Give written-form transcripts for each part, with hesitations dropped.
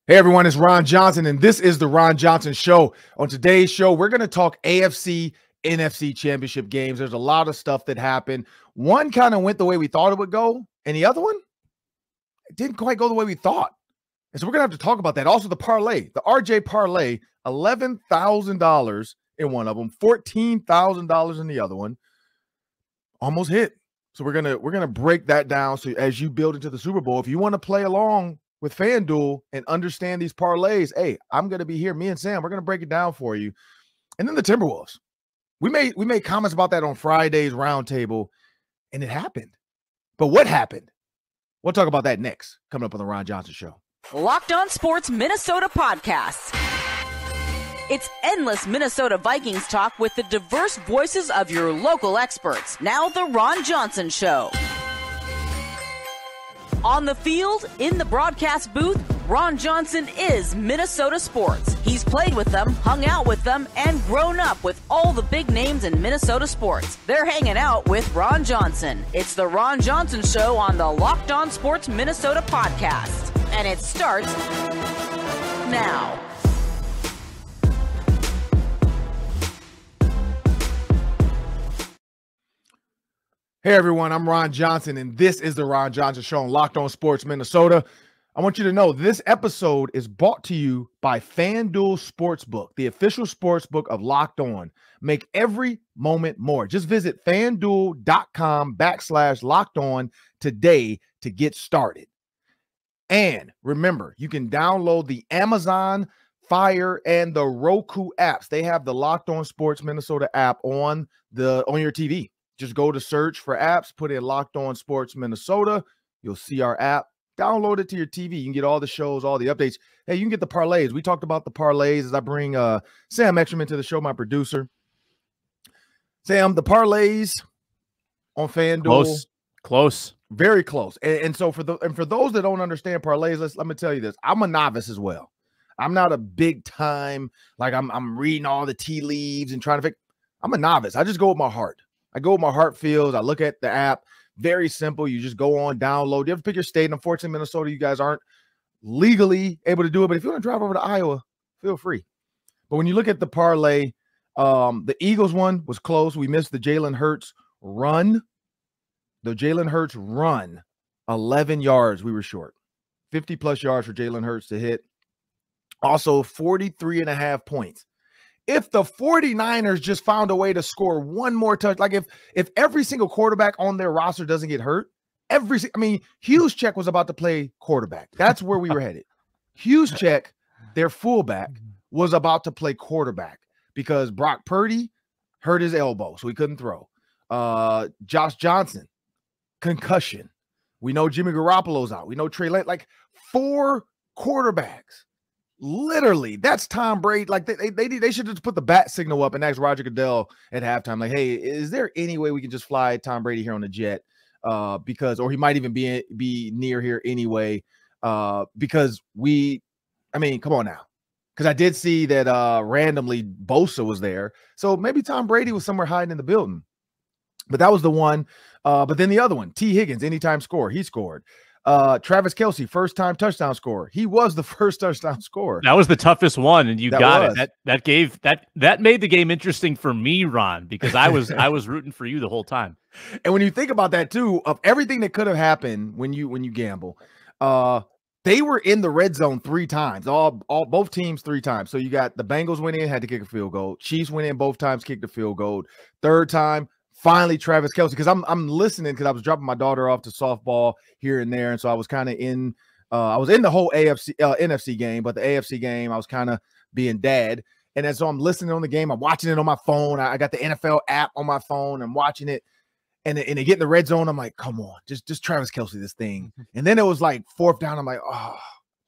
Hey everyone, it's Ron Johnson, and this is the Ron Johnson Show. On today's show, we're going to talk AFC, NFC championship games. There's a lot of stuff that happened. One kind of went the way we thought it would go, and the other one, it didn't quite go the way we thought. And so we're going to have to talk about that. Also, the parlay, the RJ parlay, $11,000 in one of them, $14,000 in the other one, almost hit. So we're gonna break that down. So as you build into the Super Bowl, if you want to play along with FanDuel and understand these parlays, hey, I'm going to be here. Me and Sam, we're going to break it down for you. And then the Timberwolves. We made comments about that on Friday's roundtable, and it happened. But what happened? We'll talk about that next, coming up on the Ron Johnson Show. Locked On Sports Minnesota Podcast. It's endless Minnesota Vikings talk with the diverse voices of your local experts. Now the Ron Johnson Show. On the field, in the broadcast booth, Ron Johnson is Minnesota sports. He's played with them, hung out with them, and grown up with all the big names in Minnesota sports. They're hanging out with Ron Johnson. It's the Ron Johnson Show on the Locked On Sports Minnesota Podcast. And it starts now. Hey everyone, I'm Ron Johnson, and this is the Ron Johnson Show on Locked On Sports Minnesota. I want you to know this episode is brought to you by FanDuel Sportsbook, the official sportsbook of Locked On. Make every moment more. Just visit FanDuel.com/Locked On today to get started. And remember, you can download the Amazon Fire and the Roku apps. They have the Locked On Sports Minnesota app on your TV. Just go to search for apps, put in Locked On Sports Minnesota. You'll see our app. Download it to your TV. You can get all the shows, all the updates. Hey, you can get the parlays. We talked about the parlays as I bring Sam Ekstrom into the show, my producer. Sam, the parlays on FanDuel. Close. Very close. And so for those that don't understand parlays, let me tell you this. I'm a novice as well. I'm not a big time, like I'm reading all the tea leaves and trying to figure. I'm a novice. I just go with my heart. I go with my heart feels. I look at the app. Very simple. You just go on, download. You have to pick your state. And unfortunately, Minnesota, you guys aren't legally able to do it. But if you want to drive over to Iowa, feel free. But when you look at the parlay, the Eagles one was close. We missed the Jalen Hurts run. The Jalen Hurts run, 11 yards. We were short. 50-plus yards for Jalen Hurts to hit. Also, 43.5 points. If the 49ers just found a way to score one more touch, like if every single quarterback on their roster doesn't get hurt, Juszczyk was about to play quarterback. That's where we were headed. Juszczyk, their fullback, was about to play quarterback because Brock Purdy hurt his elbow, so he couldn't throw. Josh Johnson, concussion. We know Jimmy Garoppolo's out. We know Trey Lance. Like 4 quarterbacks. Literally, that's Tom Brady. Like they should just put the bat signal up and ask Roger Goodell at halftime, like, hey, is there any way we can just fly Tom Brady here on the jet? Or he might even be near here anyway. Because come on now. Because I did see that randomly Bosa was there. So maybe Tom Brady was somewhere hiding in the building. But that was the one. But then the other one, T. Higgins, anytime score, he scored. Travis Kelce, first-time touchdown scorer. He was the first touchdown scorer. That was the toughest one, and you got it. That made the game interesting for me, Ron, because I was rooting for you the whole time. And when you think about that too, of everything that could have happened when you gamble, they were in the red zone 3 times. Both teams 3 times. So you got the Bengals went in, had to kick a field goal. Chiefs went in both times, kicked a field goal. Third time, finally, Travis Kelce, because I'm listening because I was dropping my daughter off to softball here and there, and so I was kind of in. I was in the whole NFC game, but the AFC game I was kind of being dad, and then so I'm listening on the game. I'm watching it on my phone. I got the NFL app on my phone. I'm watching it, and they get in the red zone. I'm like, come on, just Travis Kelce this thing. And then it was like 4th down. I'm like, oh,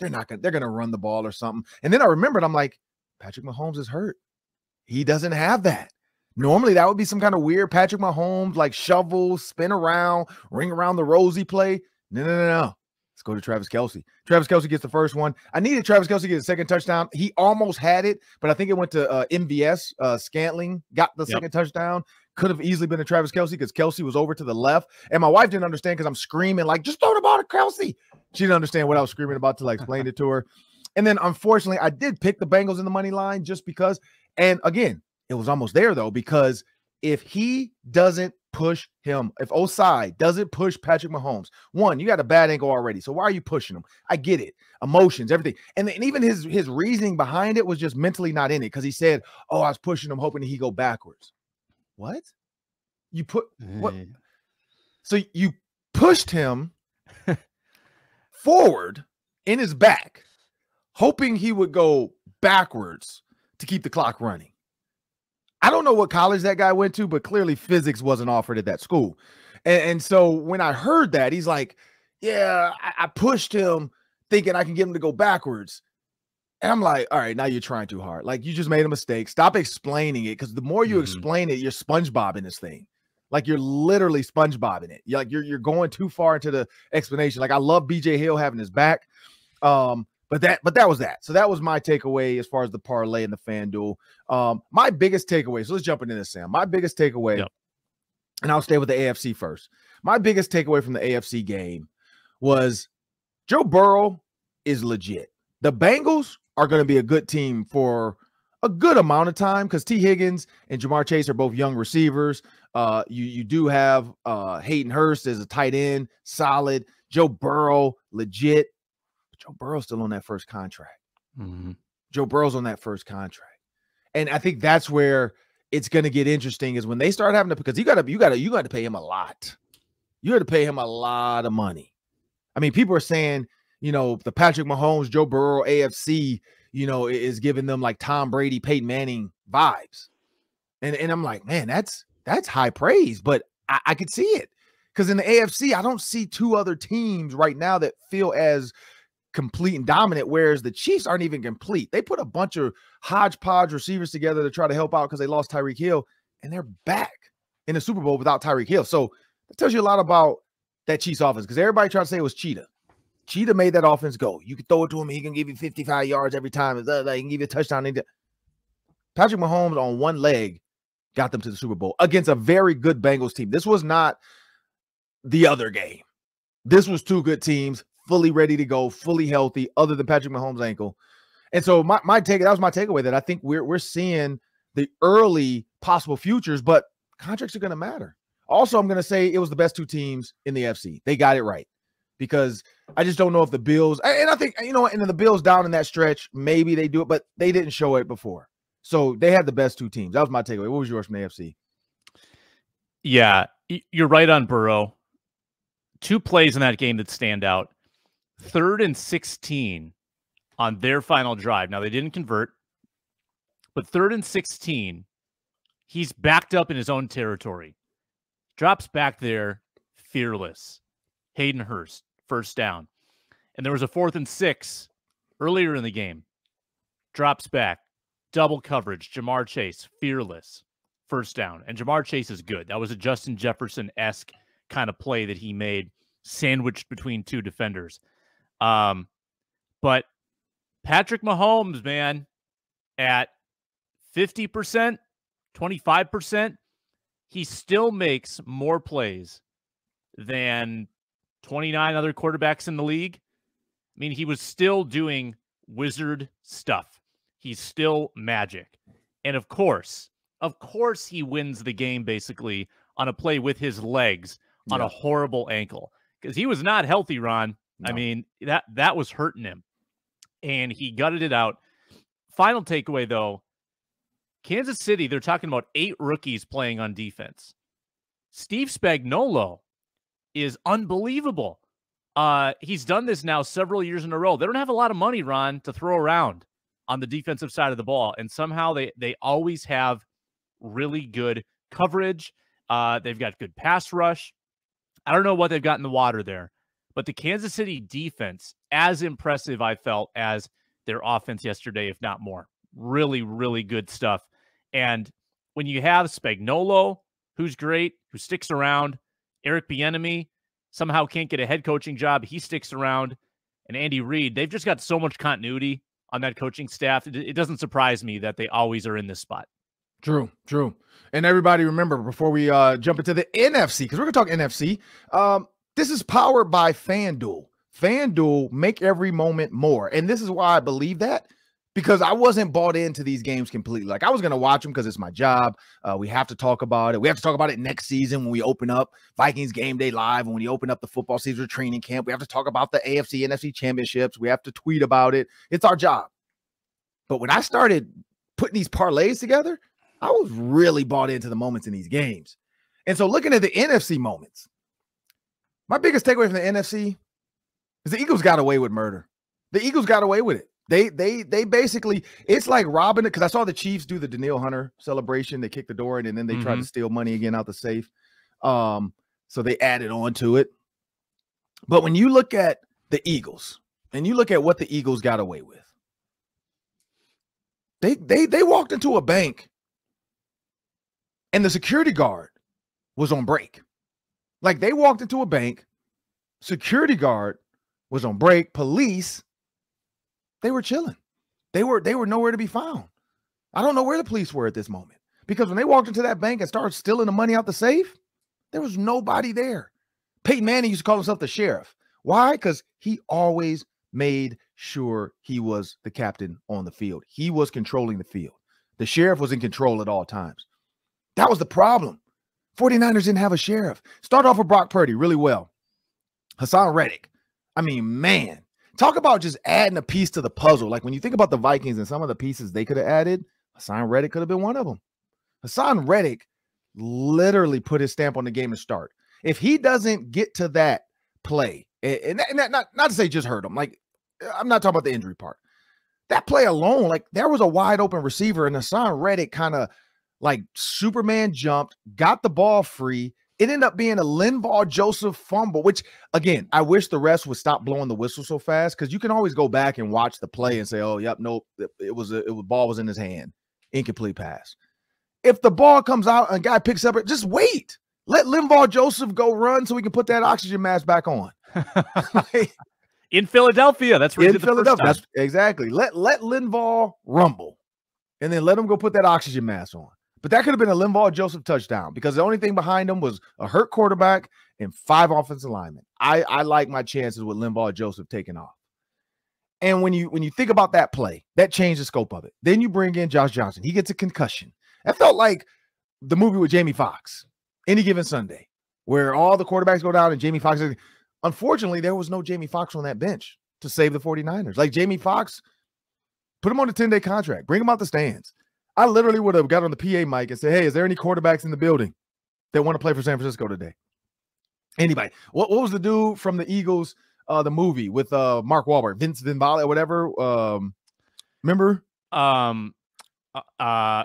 they're gonna run the ball or something. And then I remembered, I'm like, Patrick Mahomes is hurt. He doesn't have that. Normally, that would be some kind of weird Patrick Mahomes, like shovel, spin around, ring around the rosy play. No. Let's go to Travis Kelce. Travis Kelce gets the first one. I needed Travis Kelce to get a second touchdown. He almost had it, but I think it went to MVS. Scantling got the second touchdown. Could have easily been to Travis Kelce because Kelce was over to the left. And my wife didn't understand because I'm screaming like, just throw the ball to Kelce. She didn't understand what I was screaming about till I explained it to her. And then, unfortunately, I did pick the Bengals in the money line just because. And again, it was almost there, though, because if he doesn't push him, if Osai doesn't push Patrick Mahomes, one, you got a bad ankle already. So why are you pushing him? I get it. Emotions, everything. And even his reasoning behind it was just mentally not in it because he said, oh, I was pushing him hoping he go backwards. What? You put what? So you pushed him forward in his back, hoping he would go backwards to keep the clock running. I don't know what college that guy went to, but clearly physics wasn't offered at that school. And so when I heard that, he's like, yeah, I pushed him thinking I can get him to go backwards. And I'm like, all right, now you're trying too hard. Like, you just made a mistake. Stop explaining it, because the more you explain it, you're SpongeBobbing this thing. Like, you're literally SpongeBobbing it. You're going too far into the explanation. Like, I love BJ Hill having his back. But that was that. So that was my takeaway as far as the parlay and the FanDuel. My biggest takeaway, so let's jump into this, Sam. My biggest takeaway, and I'll stay with the AFC first. My biggest takeaway from the AFC game was Joe Burrow is legit. The Bengals are going to be a good team for a good amount of time because T. Higgins and Jamar Chase are both young receivers. You do have Hayden Hurst as a tight end, solid. Joe Burrow, legit. Joe Burrow's still on that first contract. Joe Burrow's on that first contract. And I think that's where it's going to get interesting is when they start having to, because you got to pay him a lot. You got to pay him a lot of money. I mean, people are saying, the Patrick Mahomes, Joe Burrow, AFC, is giving them like Tom Brady, Peyton Manning vibes. And I'm like, man, that's high praise, but I could see it. Because in the AFC, I don't see two other teams right now that feel as complete and dominant, whereas the Chiefs aren't even complete. They put a bunch of hodgepodge receivers together to try to help out because they lost Tyreek Hill, and they're back in the Super Bowl without Tyreek Hill. So that tells you a lot about that Chiefs offense, because everybody tried to say it was Cheetah. Cheetah made that offense go. You can throw it to him, he can give you 55 yards every time. He can give you a touchdown. Patrick Mahomes on one leg got them to the Super Bowl against a very good Bengals team. This was not the other game. This was two good teams, fully ready to go, fully healthy, other than Patrick Mahomes' ankle. And so that was my takeaway, that I think we're seeing the early possible futures, but contracts are going to matter. Also, I'm going to say it was the best two teams in the AFC. They got it right, because I just don't know if the Bills, and I think, and the Bills down in that stretch, maybe they do it, but they didn't show it before. So they had the best two teams. That was my takeaway. What was yours from the AFC? Yeah, you're right on Burrow. Two plays in that game that stand out. 3rd and 16 on their final drive. Now, they didn't convert, but 3rd and 16, he's backed up in his own territory. Drops back there, fearless. Hayden Hurst, first down. And there was a 4th and 6 earlier in the game. Drops back, double coverage. Jamar Chase, fearless, first down. And Jamar Chase is good. That was a Justin Jefferson-esque kind of play that he made, sandwiched between two defenders. But Patrick Mahomes, man, at 50%, 25%, he still makes more plays than 29 other quarterbacks in the league. I mean, he was still doing wizard stuff. He's still magic. And of course he wins the game basically on a play with his legs on a horrible ankle, because he was not healthy, Ron. No. I mean, that was hurting him, and he gutted it out. Final takeaway, though, Kansas City, they're talking about 8 rookies playing on defense. Steve Spagnuolo is unbelievable. He's done this now several years in a row. They don't have a lot of money, Ron, to throw around on the defensive side of the ball, and somehow they always have really good coverage. They've got good pass rush. I don't know what they've got in the water there, but the Kansas City defense, as impressive I felt as their offense yesterday, if not more. Really, really good stuff. And when you have Spagnuolo, who's great, who sticks around, Eric Bieniemy somehow can't get a head coaching job, he sticks around, and Andy Reid, they've just got so much continuity on that coaching staff. It doesn't surprise me that they always are in this spot. True. And everybody remember, before we jump into the NFC, because we're going to talk NFC, this is powered by FanDuel. FanDuel make every moment more. And this is why I believe that, because I wasn't bought into these games completely. Like, I was going to watch them because it's my job. We have to talk about it. We have to talk about it next season when we open up Vikings Game Day Live, and when we open up the football season training camp. We have to talk about the AFC, NFC championships. We have to tweet about it. It's our job. But when I started putting these parlays together, I was really bought into the moments in these games. And so looking at the NFC moments, my biggest takeaway from the NFC is the Eagles got away with murder. The Eagles got away with it. They basically, it's like robbing it, because I saw the Chiefs do the Danielle Hunter celebration. They kicked the door in, and then they tried to steal money again out the safe. So they added on to it. But when you look at the Eagles, and you look at what the Eagles got away with, they walked into a bank, and the security guard was on break. Like, they walked into a bank, security guard was on break, police, they were chilling. They were nowhere to be found. I don't know where the police were at this moment, because when they walked into that bank and started stealing the money out the safe, there was nobody there. Peyton Manning used to call himself the sheriff. Why? Because he always made sure he was the captain on the field. He was controlling the field. The sheriff was in control at all times. That was the problem. 49ers didn't have a sheriff. Start off with Brock Purdy really well. Hassan Reddick. I mean, man, talk about just adding a piece to the puzzle. Like, when you think about the Vikings and some of the pieces they could have added, Hassan Reddick could have been one of them. Hassan Reddick literally put his stamp on the game to start. If he doesn't get to that play, and not to say just hurt him, like, I'm not talking about the injury part. That play alone, like, there was a wide open receiver, and Hassan Reddick kind of like Superman jumped, got the ball free. It ended up being a Linval Joseph fumble, which, again, I wish the refs would stop blowing the whistle so fast, because you can always go back and watch the play and say, oh, yep, nope, ball was in his hand. Incomplete pass. If the ball comes out and a guy picks up it, just wait. Let Linval Joseph go run so we can put that oxygen mask back on. In Philadelphia. That's where he did the first time. Exactly. Let Linval rumble, and then let him go put that oxygen mask on. But that could have been a Linval Joseph touchdown, because the only thing behind him was a hurt quarterback and 5 offensive linemen. I like my chances with Linval Joseph taking off. And when you think about that play, that changed the scope of it. Then you bring in Josh Johnson. He gets a concussion. That felt like the movie with Jamie Foxx, Any Given Sunday, where all the quarterbacks go down and Jamie Foxx. Unfortunately, there was no Jamie Foxx on that bench to save the 49ers. Like, Jamie Foxx, put him on a 10-day contract. Bring him out the stands. I literally would have got on the PA mic and said, hey, is there any quarterbacks in the building that want to play for San Francisco today? Anybody. What was the dude from the Eagles, the movie with Mark Wahlberg, Vince Vale or whatever? Remember?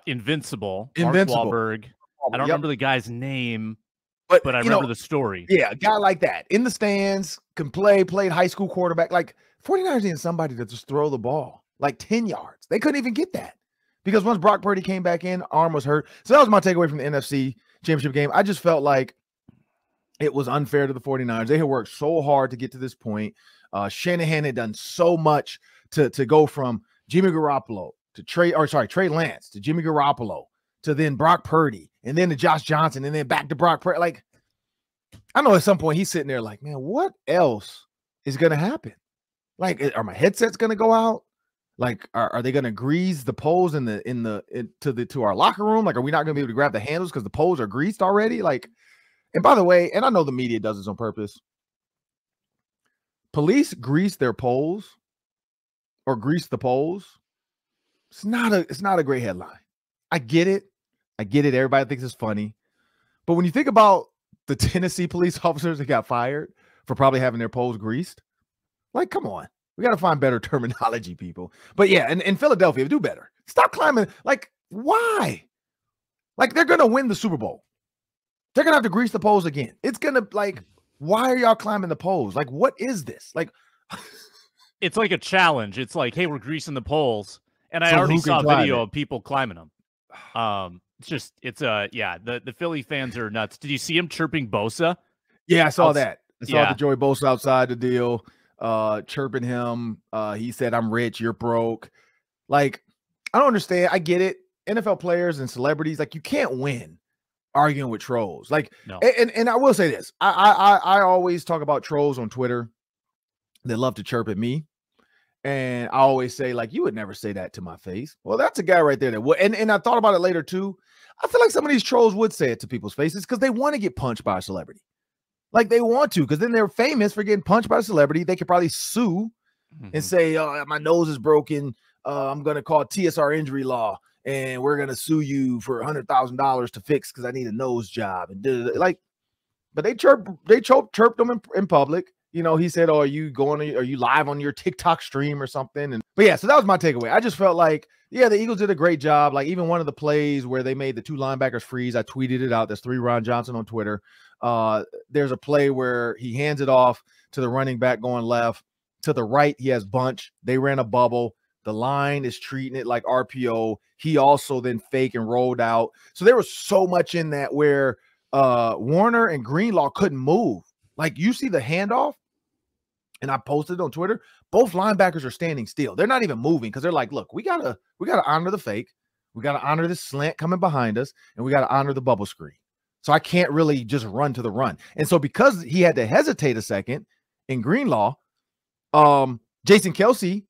Invincible. Mark Wahlberg. I don't remember the guy's name, but I remember the story. Yeah, a guy like that in the stands, can played high school quarterback. Like, 49ers needed somebody to just throw the ball like 10 yards. They couldn't even get that, because once Brock Purdy came back in, arm was hurt. So that was my takeaway from the NFC Championship game. I just felt like it was unfair to the 49ers. They had worked so hard to get to this point. Shanahan had done so much to go from Jimmy Garoppolo to Trey Lance to Jimmy Garoppolo to then Brock Purdy and then to Josh Johnson and then back to Brock Purdy. Like, I know at some point he's sitting there like, man, what else is going to happen? Like, are my headsets going to go out? Like, are they going to grease the poles to our locker room? Like, are we not going to be able to grab the handles because the poles are greased already? Like, and by the way, and I know the media does this on purpose. Police grease their poles or grease the poles. It's not a great headline. I get it. Everybody thinks it's funny. But when you think about the Tennessee police officers that got fired for probably having their poles greased, like, come on. We got to find better terminology, people. But yeah, and in Philadelphia, do better. Stop climbing. Like, why? Like, they're going to win the Super Bowl. They're going to have to grease the poles again. It's going to, like, why are y'all climbing the poles? Like, what is this? Like, it's like a challenge. It's like, hey, we're greasing the poles. And I already saw a video of people climbing them. The Philly fans are nuts. Did you see him chirping Bosa? Yeah, I saw that. I saw the Joey Bosa outside the deal, chirping him. He said, I'm rich, you're broke. Like, I don't understand. I get it. NFL players and celebrities, like, you can't win arguing with trolls. Like, no. And I will say this. I always talk about trolls on Twitter. that love to chirp at me. And I always say, like, you would never say that to my face. Well, that's a guy right there that would. And I thought about it later too. I feel like some of these trolls would say it to people's faces because they want to get punched by a celebrity. Like they want to, because then they're famous for getting punched by a celebrity. They could probably sue and say, oh, my nose is broken. I'm going to call TSR injury law and we're going to sue you for $100,000 to fix because I need a nose job. And like, but they chirped them in public. You know, he said, oh, are you live on your TikTok stream or something? But yeah, so that was my takeaway. I just felt like, yeah, the Eagles did a great job. Like even one of the plays where they made the 2 linebackers freeze, I tweeted it out. That's 3 Ron Johnson on Twitter. There's a play where he hands it off to the running back going left. To the right, he has bunch. They ran a bubble. The line is treating it like RPO. He also then fake and rolled out. So there was so much in that where Warner and Greenlaw couldn't move. Like you see the handoff, and I posted on Twitter, both linebackers are standing still. They're not even moving because they're like, look, we gotta honor the fake. We gotta honor the slant coming behind us, and we gotta honor the bubble screen. So I can't really just run to the run. And so because he had to hesitate a second in Greenlaw, Jason Kelce,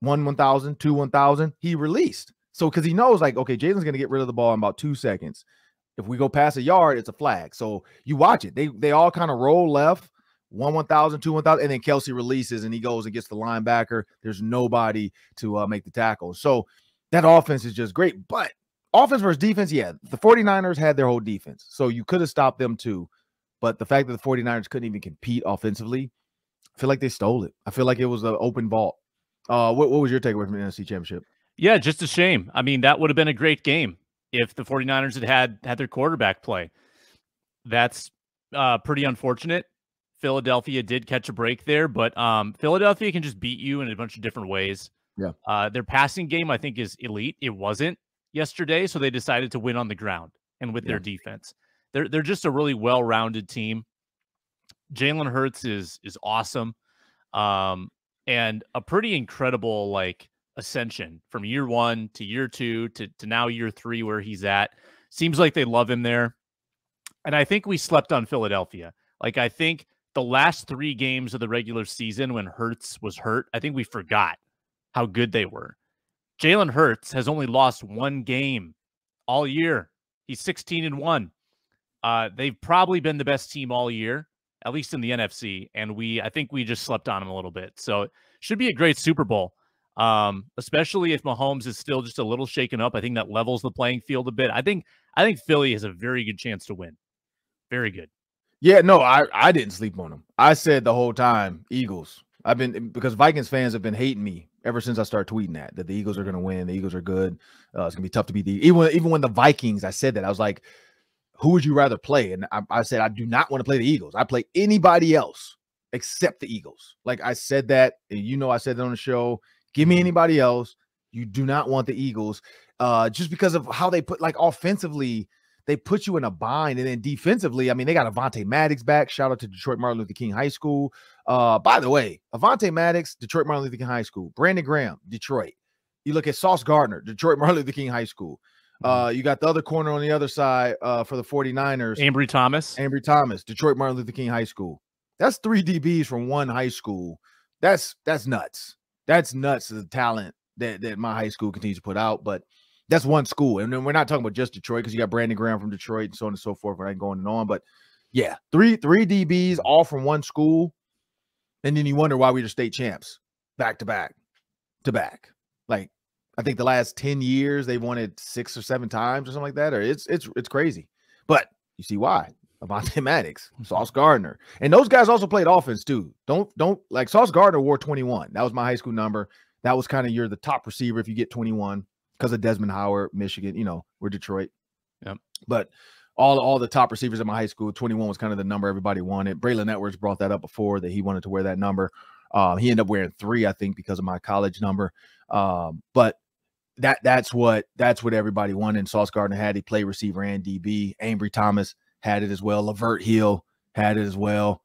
1,000, 1,000, he released. So because he knows, like, okay, Jalen's gonna get rid of the ball in about 2 seconds. If we go past a yard, it's a flag. So you watch it. They all kind of roll left, 1,000, 1,000, and then Kelce releases and he goes and gets the linebacker. There's nobody to make the tackle. So that offense is just great. But offense versus defense, yeah, the 49ers had their whole defense. So you could have stopped them too. But the fact that the 49ers couldn't even compete offensively, I feel like they stole it. I feel like it was an open vault. What was your takeaway from the NFC Championship? Yeah, just a shame. I mean, that would have been a great game if the 49ers had their quarterback play. That's pretty unfortunate. Philadelphia did catch a break there, but Philadelphia can just beat you in a bunch of different ways. Yeah. Their passing game, I think, is elite. It wasn't yesterday, so they decided to win on the ground and with their defense. They're just a really well-rounded team. Jalen Hurts is awesome, and a pretty incredible like ascension from year 1 to year 2 to now year 3 where he's at. Seems like they love him there, and I think we slept on Philadelphia. Like I think the last 3 games of the regular season when Hurts was hurt, I think we forgot how good they were. Jalen Hurts has only lost 1 game all year. He's 16-1. They've probably been the best team all year, at least in the NFC, and I think we just slept on him a little bit. So it should be a great Super Bowl, especially if Mahomes is still just a little shaken up. I think that levels the playing field a bit. I think Philly has a very good chance to win. Very good. Yeah, no, I didn't sleep on them. I said the whole time, Eagles. Because Vikings fans have been hating me ever since I started tweeting that the Eagles are going to win. The Eagles are good. It's going to be tough to beat even when the Vikings, I said that. I was like, who would you rather play? And I said, I do not want to play the Eagles. I play anybody else except the Eagles. Like I said that, and I said that on the show. Give me anybody else. You do not want the Eagles just because of how they put, like offensively, they put you in a bind. And then defensively, I mean, they got Avonte Maddox back. Shout out to Detroit Martin Luther King High School. By the way, Avonte Maddox, Detroit Martin Luther King High School. Brandon Graham, Detroit. You look at Sauce Gardner, Detroit Martin Luther King High School. You got the other corner on the other side for the 49ers. Ambry Thomas, Detroit Martin Luther King High School. That's 3 DBs from one high school. That's nuts. That's nuts, the talent that my high school continues to put out. But that's one school. And then we're not talking about just Detroit because you got Brandon Graham from Detroit and so on and so forth. We're not going on. But yeah, three DBs all from one school. And then you wonder why we were state champs back to back. Like, I think the last 10 years they've won it 6 or 7 times or something like that. Or it's crazy. But you see why. Avonte Maddox, Sauce Gardner. And those guys also played offense too. Don't like Sauce Gardner wore 21. That was my high school number. That was kind of you're the top receiver if you get 21 because of Desmond Howard, Michigan. We're Detroit. Yep. But all the top receivers at my high school, 21 was kind of the number everybody wanted. Braylon Edwards brought that up before that he wanted to wear that number. He ended up wearing 3, I think, because of my college number. But that's what everybody wanted. And Sauce Gardner had. He played receiver and DB. Ambry Thomas had it as well. Lavert Hill had it as well.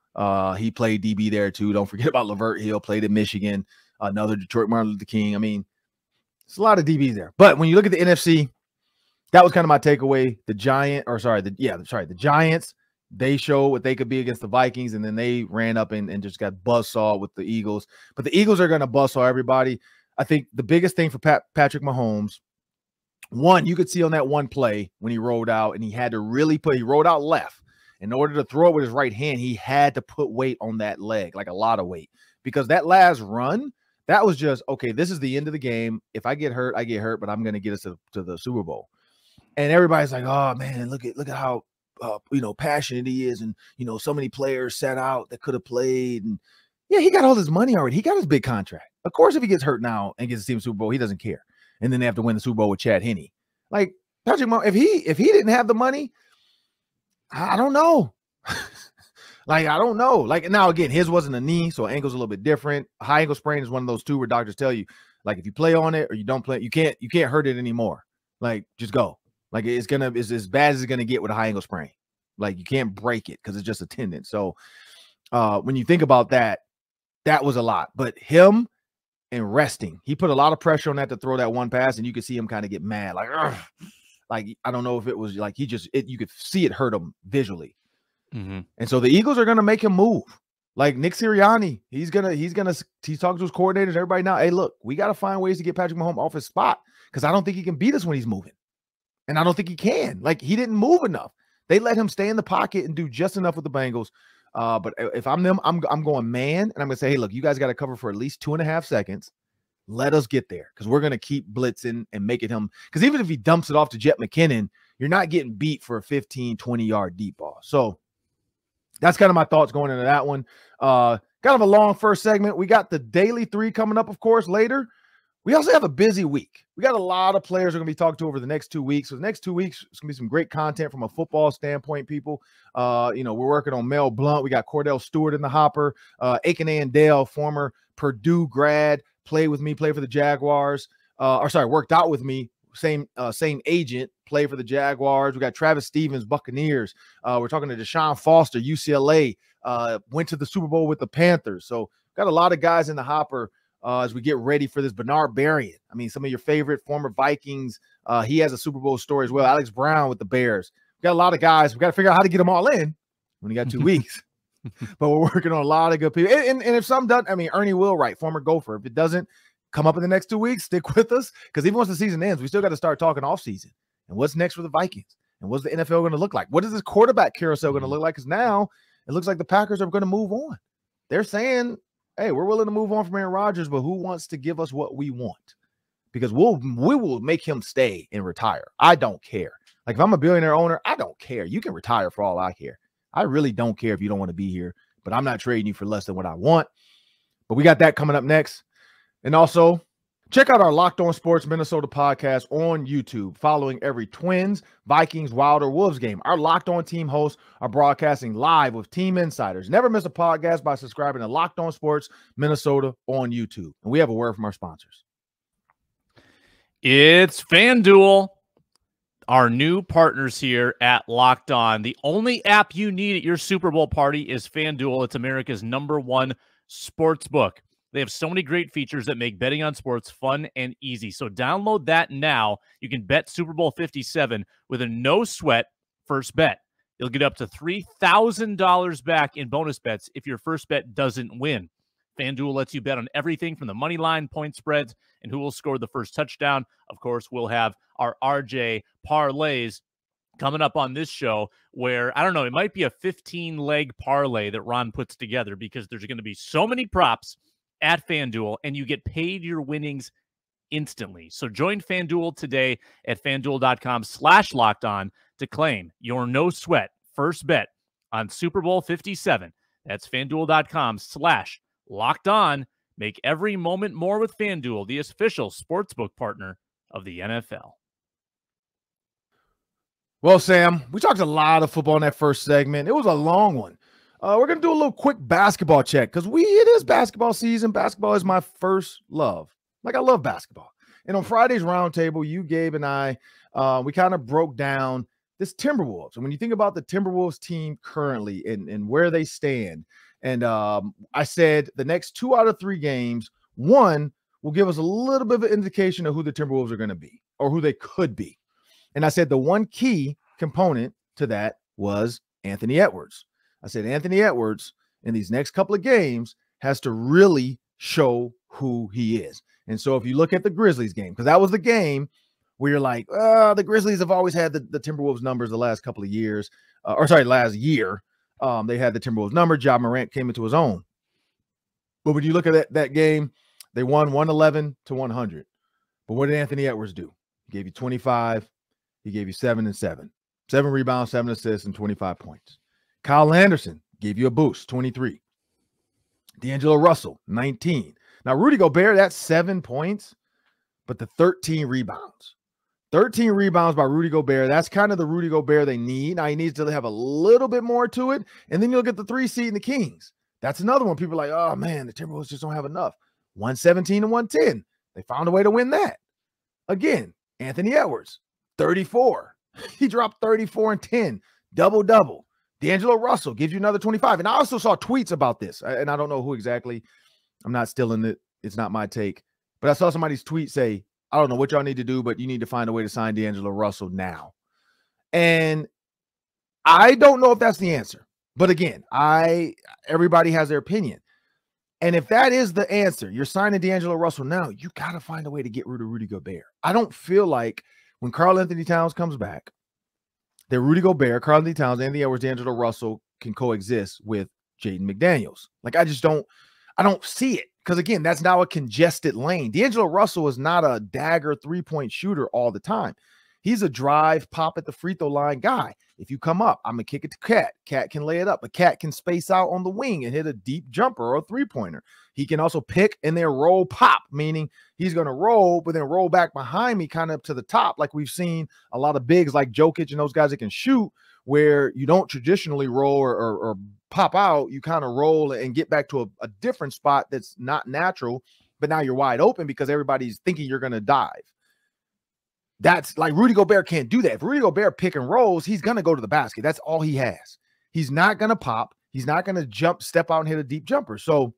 He played DB there too. Don't forget about Lavert Hill. Played in Michigan. Another Detroit Martin Luther King. I mean, it's a lot of DBs there. But when you look at the NFC, that was kind of my takeaway. The Giants, They showed what they could be against the Vikings, and then they ran up and just got buzzsawed with the Eagles. But the Eagles are going to buzzsaw everybody. I think the biggest thing for Patrick Mahomes, one, you could see on that one play when he rolled out, and he had to really he rolled out left. In order to throw it with his right hand, he had to put weight on that leg, like a lot of weight, because that last run, that was just, okay, this is the end of the game. If I get hurt, I get hurt, but I'm going to get us to the Super Bowl. And everybody's like, oh, man, look at how, passionate he is. And, so many players sat out that could have played. And yeah, he got all his money already. He got his big contract. Of course, if he gets hurt now and gets to see the Super Bowl, he doesn't care. And then they have to win the Super Bowl with Chad Henne. Like, Patrick Mahomes, if he didn't have the money, I don't know. I don't know. Like, now, again, his wasn't a knee, so ankle's a little bit different. A high ankle sprain is one of those two where doctors tell you, like, if you play on it or you don't play, you can't hurt it anymore. Like, just go. Like, it's as bad as it's gonna get with a high ankle sprain. Like, you can't break it because it's just a tendon. So when you think about that, that was a lot. But him and resting, he put a lot of pressure on that to throw that one pass, and you could see him kind of get mad, like, ugh. Like, I don't know if it was like you could see it hurt him visually. Mm-hmm. And so the Eagles are gonna make him move. Like Nick Sirianni, he's talking to his coordinators, everybody now. Hey, look, we got to find ways to get Patrick Mahomes off his spot because I don't think he can beat us when he's moving. And I don't think he can. Like, he didn't move enough. They let him stay in the pocket and do just enough with the Bengals. But if I'm them, I'm going man, and I'm gonna say, hey, look, you guys got to cover for at least 2.5 seconds. Let us get there because we're gonna keep blitzing and making him. Because even if he dumps it off to Jet McKinnon, you're not getting beat for a 15, 20-yard deep ball. So that's kind of my thoughts going into that one. Kind of a long first segment. We got the Daily 3 coming up, of course, later. We also have a busy week. We got a lot of players we're going to be talking to over the next 2 weeks. So the next 2 weeks, it's going to be some great content from a football standpoint, people. We're working on Mel Blount. We got Cordell Stewart in the hopper. Aiken Andale, former Purdue grad, played with me, played for the Jaguars. Worked out with me. Same agent, play for the Jaguars. We got Travis Stevens, Buccaneers. We're talking to Deshaun Foster, UCLA. Went to the Super Bowl with the Panthers. So got a lot of guys in the hopper as we get ready for this. Bernard Berrian, I mean, some of your favorite former Vikings. He has a Super Bowl story as well. Alex Brown with the Bears. We got a lot of guys. We got to figure out how to get them all in when you got 2 weeks. But we're working on a lot of good people. And if some doesn't, I mean, Ernie Willwright, former Gopher. If it doesn't come up in the next 2 weeks, stick with us. Because even once the season ends, we still got to start talking off season. And what's next for the Vikings? And what's the NFL going to look like? What is this quarterback carousel going to look like? Because now it looks like the Packers are going to move on. They're saying, hey, we're willing to move on from Aaron Rodgers, but who wants to give us what we want? Because we will make him stay and retire. I don't care. Like, if I'm a billionaire owner, I don't care. You can retire for all I care. I really don't care if you don't want to be here, but I'm not trading you for less than what I want. But we got that coming up next. And also, check out our Locked On Sports Minnesota podcast on YouTube, following every Twins, Vikings, Wild, or Wolves game. Our Locked On team hosts are broadcasting live with team insiders. Never miss a podcast by subscribing to Locked On Sports Minnesota on YouTube. And we have a word from our sponsors. It's FanDuel, our new partners here at Locked On. The only app you need at your Super Bowl party is FanDuel. It's America's #1 sports book. They have so many great features that make betting on sports fun and easy. So download that now. You can bet Super Bowl 57 with a no-sweat first bet. You'll get up to $3,000 back in bonus bets if your first bet doesn't win. FanDuel lets you bet on everything from the money line, point spreads, and who will score the first touchdown. Of course, we'll have our RJ parlays coming up on this show where, I don't know, it might be a 15-leg parlay that Ron puts together because there's going to be so many props at FanDuel, and you get paid your winnings instantly. So join FanDuel today at FanDuel.com/lockedon to claim your no-sweat first bet on Super Bowl 57. That's FanDuel.com/lockedon. Make every moment more with FanDuel, the official sportsbook partner of the NFL. Well, Sam, we talked a lot of football in that first segment. It was a long one. We're going to do a little quick basketball check because it is basketball season. Basketball is my first love. Like, I love basketball. And on Friday's roundtable, you, Gabe, and I, we kind of broke down this Timberwolves. And when you think about the Timberwolves team currently and where they stand, and I said the next 2 out of 3 games, one will give us a little bit of an indication of who the Timberwolves are going to be or who they could be. And I said the one key component to that was Anthony Edwards. I said Anthony Edwards in these next couple of games has to really show who he is. And so if you look at the Grizzlies game, because that was the game where you're like, the Grizzlies have always had the Timberwolves numbers the last couple of years, last year. They had the Timberwolves number. Ja Morant came into his own. But when you look at that game, they won 111 to 100. But what did Anthony Edwards do? He gave you 25. He gave you 7 and 7. 7 rebounds, 7 assists, and 25 points. Kyle Anderson gave you a boost, 23. D'Angelo Russell, 19. Now, Rudy Gobert, that's 7 points, but the 13 rebounds. 13 rebounds by Rudy Gobert. That's kind of the Rudy Gobert they need. Now, he needs to have a little bit more to it. And then you'll get the 3 seed in the Kings. That's another one. People are like, oh, man, the Timberwolves just don't have enough. 117 and 110. They found a way to win that. Again, Anthony Edwards, 34. He dropped 34 and 10. Double-double. D'Angelo Russell gives you another 25. And I also saw tweets about this, and I don't know who exactly. I'm not stealing it. It's not my take. But I saw somebody's tweet say, I don't know what y'all need to do, but you need to find a way to sign D'Angelo Russell now. And I don't know if that's the answer. But again, everybody has their opinion. And if that is the answer, you're signing D'Angelo Russell now, you got to find a way to get rid of Rudy Gobert. I don't feel like when Karl-Anthony Towns comes back, that Rudy Gobert, Karl-Anthony Towns, Anthony Edwards, D'Angelo Russell can coexist with Jaden McDaniels. Like, I don't see it. Because, again, that's now a congested lane. D'Angelo Russell is not a dagger three-point shooter all the time. He's a drive, pop at the free throw line guy. If you come up, I'm going to kick it to Cat. Cat can lay it up. But Cat can space out on the wing and hit a deep jumper or a three-pointer. He can also pick and then roll pop, meaning he's going to roll, but then roll back behind me kind of to the top, like we've seen a lot of bigs like Jokic and those guys that can shoot, where you don't traditionally roll or pop out. You kind of roll and get back to a different spot that's not natural, but now you're wide open because everybody's thinking you're going to dive. That's like Rudy Gobert can't do that. If Rudy Gobert pick and rolls, he's going to go to the basket. That's all he has. He's not going to pop. He's not going to step out and hit a deep jumper. So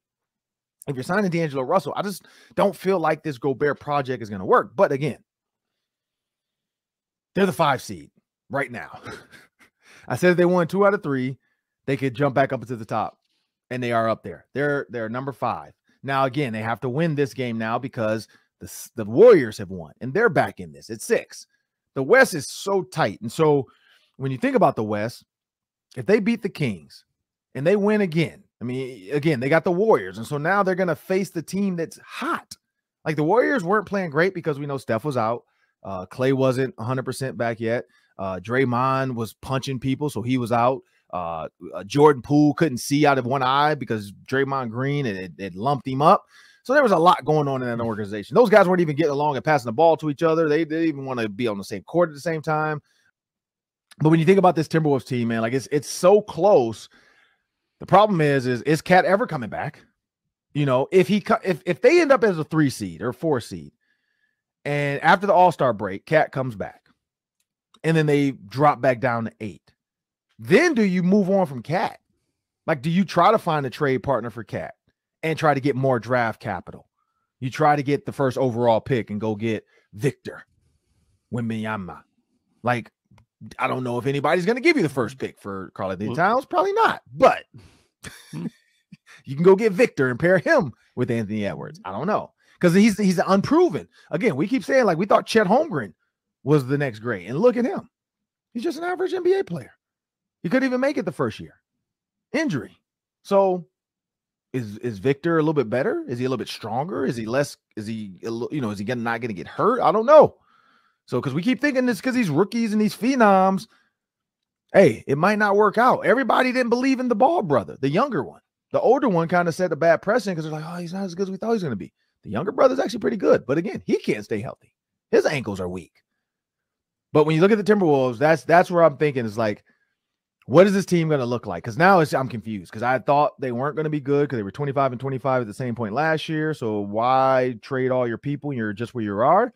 if you're signing D'Angelo Russell, I just don't feel like this Gobert project is going to work. But again, they're the 5 seed right now. I said if they won 2 out of 3, they could jump back up to the top, and they are up there. They're number 5. Now, again, they have to win this game now because the Warriors have won, and they're back in this. It's 6. The West is so tight. And so when you think about the West, if they beat the Kings and they win again, I mean, again, they got the Warriors. And so now they're going to face the team that's hot. Like the Warriors weren't playing great because we know Steph was out. Clay wasn't 100% back yet. Draymond was punching people, so he was out. Jordan Poole couldn't see out of one eye because Draymond Green had lumped him up. So there was a lot going on in that organization. Those guys weren't even getting along and passing the ball to each other. They didn't even want to be on the same court at the same time. But when you think about this Timberwolves team, man, like it's so close. The problem is Cat ever coming back? You know, if they end up as a 3 seed or 4 seed, and after the All-Star break, Cat comes back, and then they drop back down to 8. Then do you move on from Cat? Like, do you try to find a trade partner for Cat and try to get more draft capital? You try to get the first overall pick and go get Victor Wembanyama. Like, I don't know if anybody's going to give you the first pick for Karl-Anthony Towns. Probably not. But you can go get Victor and pair him with Anthony Edwards. I don't know. Because he's unproven. Again, we keep saying, like, we thought Chet Holmgren was the next great. And look at him. He's just an average NBA player. He couldn't even make it the first year. Injury. So is Victor a little bit better? Is he a little bit stronger? Is he less? Is he not going to get hurt? I don't know. So because we keep thinking this because these rookies and these phenoms, hey, it might not work out. Everybody didn't believe in the Ball brother, the younger one. The older one kind of set a bad precedent because they're like, oh, he's not as good as we thought he was going to be. The younger brother's actually pretty good. But again, he can't stay healthy. His ankles are weak. But when you look at the Timberwolves, that's where I'm thinking is like, what is this team going to look like? Because now I'm confused because I thought they weren't going to be good because they were 25 and 25 at the same point last year. So why trade all your people and you're just where you are?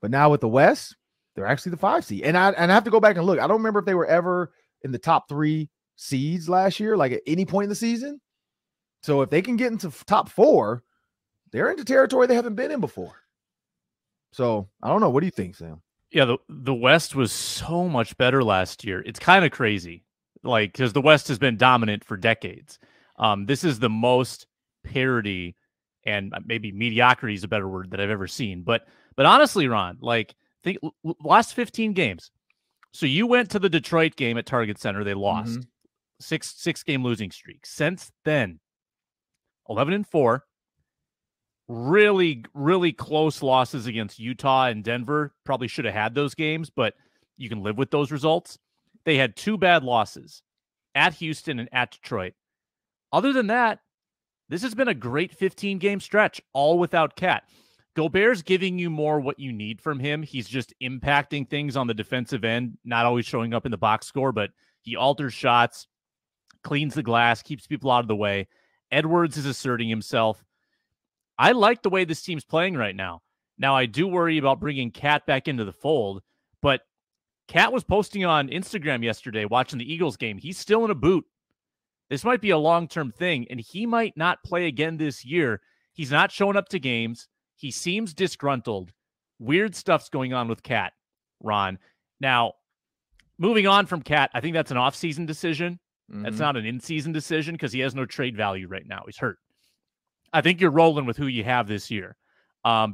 But now with the West, they're actually the 5 seed. And I have to go back and look. I don't remember if they were ever in the top 3 seeds last year, like at any point in the season. So if they can get into top 4, they're into territory they haven't been in before. So I don't know. What do you think, Sam? Yeah, the West was so much better last year. It's kind of crazy. like, because the West has been dominant for decades. This is the most parity, and maybe mediocrity is a better word, that I've ever seen. But honestly, Ron, like, think last 15 games. So you went to the Detroit game at Target Center. They lost. Six game losing streak. Since then, 11-4. Really, really close losses against Utah and Denver. Probably should have had those games, but you can live with those results. They had 2 bad losses at Houston and at Detroit. Other than that, this has been a great 15-game stretch, all without Cat. Gobert's giving you more what you need from him. He's just impacting things on the defensive end, not always showing up in the box score, but he alters shots, cleans the glass, keeps people out of the way. Edwards is asserting himself. I like the way this team's playing right now. Now, I do worry about bringing Cat back into the fold, but Cat was posting on Instagram yesterday watching the Eagles game. He's still in a boot. This might be a long-term thing, and he might not play again this year. He's not showing up to games. He seems disgruntled. Weird stuff's going on with Cat, Ron. Now, moving on from Cat, I think that's an off-season decision. That's not an in-season decision because he has no trade value right now. He's hurt. I think you're rolling with who you have this year,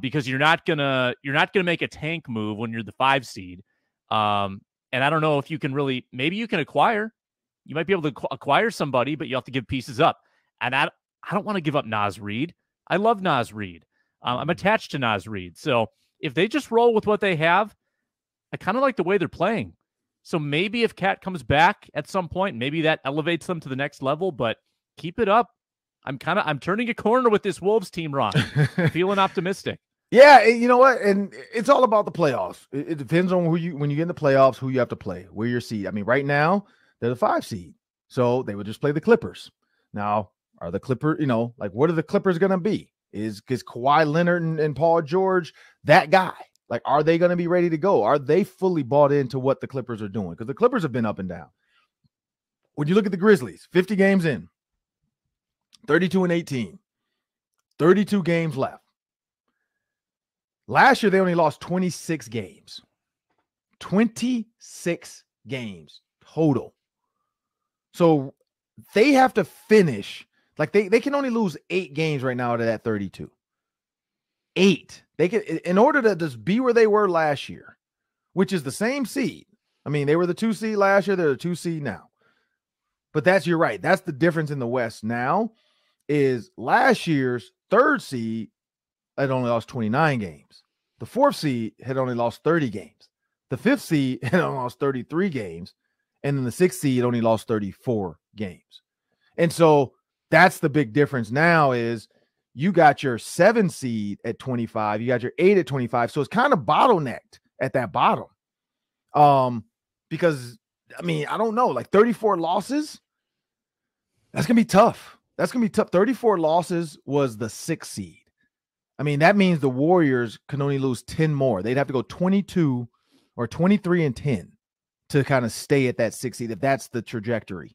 because you're not gonna make a tank move when you're the 5 seed. And I don't know if you can really. Maybe you can acquire. You might be able to acquire somebody, but you have to give pieces up. And I don't want to give up Naz Reid. I love Naz Reid. I'm attached to Naz Reid. So if they just roll with what they have, I kind of like the way they're playing. So maybe if Cat comes back at some point, maybe that elevates them to the next level. But keep it up. I'm turning a corner with this Wolves team, Ron. Feeling optimistic. Yeah, you know what? And it's all about the playoffs. It depends on when you get in the playoffs, who you have to play, where your seed. I mean, right now, they're the 5 seed. So they would just play the Clippers. Now, are the Clippers, like, what are the Clippers going to be? Is Kawhi Leonard and Paul George that guy? Like, are they going to be ready to go? Are they fully bought into what the Clippers are doing? Because the Clippers have been up and down. When you look at the Grizzlies, 50 games in, 32-18, 32 games left. Last year, they only lost 26 games. 26 games total. So they have to finish. Like, they can only lose 8 games right now out of that 32. 8. They can, in order to just be where they were last year, which is the same seed. I mean, they were the 2 seed last year. They're the 2 seed now. But you're right. That's the difference in the West now. Is last year's 3rd seed had only lost 29 games. The 4th seed had only lost 30 games. The 5th seed had only lost 33 games. And then the 6th seed only lost 34 games. And so that's the big difference now is you got your 7 seed at 25. You got your 8 at 25. So it's kind of bottlenecked at that bottom. Because, I mean, I don't know, like 34 losses, that's going to be tough. That's going to be tough. 34 losses was the 6th seed. I mean, that means the Warriors can only lose 10 more. They'd have to go 22 or 23-10 to kind of stay at that 6th seed if that's the trajectory.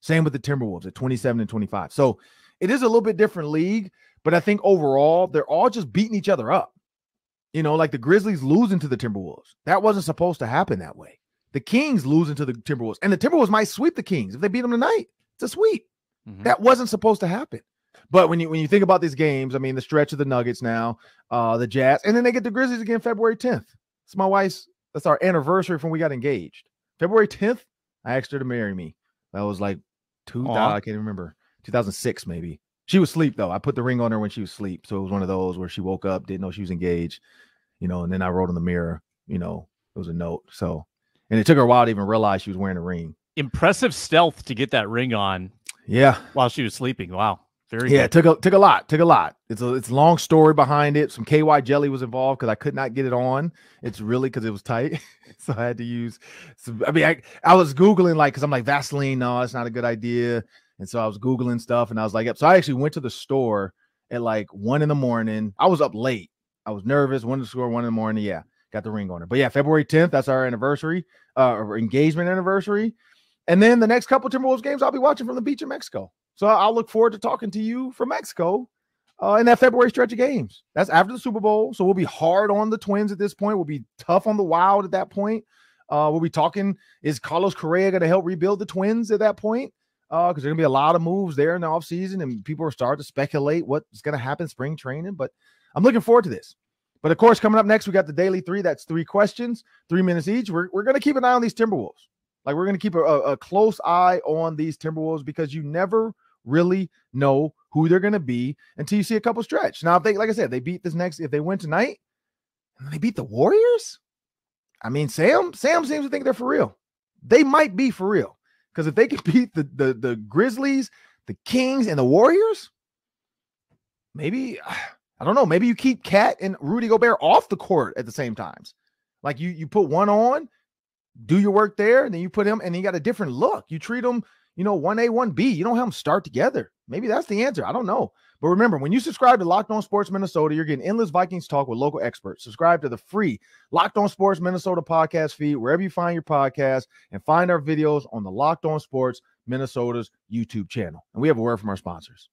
Same with the Timberwolves at 27-25. So it is a little bit different league, but I think overall they're all just beating each other up. Like the Grizzlies losing to the Timberwolves. That wasn't supposed to happen that way. The Kings losing to the Timberwolves. And the Timberwolves might sweep the Kings. If they beat them tonight, it's a sweep. That wasn't supposed to happen. But when you think about these games, I mean, the stretch of the Nuggets now, the Jazz, and then they get the Grizzlies again February 10th. That's our anniversary from when we got engaged. February 10th, I asked her to marry me. That was like 2000, I can't remember, 2006 maybe. She was asleep though. I put the ring on her when she was asleep. So it was one of those where she woke up, didn't know she was engaged, and then I wrote in the mirror, it was a note. So, and it took her a while to even realize she was wearing a ring. Impressive Stealth to get that ring on. Yeah. While she was sleeping. Wow. Very good. It took a lot. It's a long story behind it. Some KY jelly was involved because I could not get it on. It's really because it was tight. So I had to use some, I was Googling because I'm like, Vaseline, no, it's not a good idea. And so I was Googling stuff and I was like, yep. So I actually went to the store at like 1 a.m. I was up late. I was nervous. Went to the store 1 a.m. Yeah. Got the ring on her. But yeah, February 10th, that's our anniversary, or engagement anniversary. And then the next couple Timberwolves games I'll be watching from the beach in Mexico. So I'll look forward to talking to you from Mexico in that February stretch of games. That's after the Super Bowl. So we'll be hard on the Twins at this point. We'll be tough on the Wild at that point. We'll be talking, is Carlos Correa going to help rebuild the Twins at that point? Because there's going to be a lot of moves there in the offseason, and people are starting to speculate what's going to happen spring training. But I'm looking forward to this. But, of course, coming up next, we got the Daily 3. That's 3 questions, 3 minutes each. We're going to keep an eye on these Timberwolves. Like, we're going to keep a close eye on these Timberwolves because you never really know who they're going to be until you see a couple stretch. Now, if they, like I said, they beat if they win tonight, and they beat the Warriors, I mean, Sam seems to think they're for real. They might be for real. Because if they can beat the Grizzlies, the Kings, and the Warriors, maybe, I don't know, maybe you keep Cat and Rudy Gobert off the court at the same times. Like you put one on, do your work there, and then you put him, and you got a different look. You treat them, 1A, 1B. You don't have them start together. Maybe that's the answer. I don't know. But remember, when you subscribe to Locked On Sports Minnesota, you're getting endless Vikings talk with local experts. Subscribe to the free Locked On Sports Minnesota podcast feed, wherever you find your podcast, and find our videos on the Locked On Sports Minnesota's YouTube channel. And we have a word from our sponsors.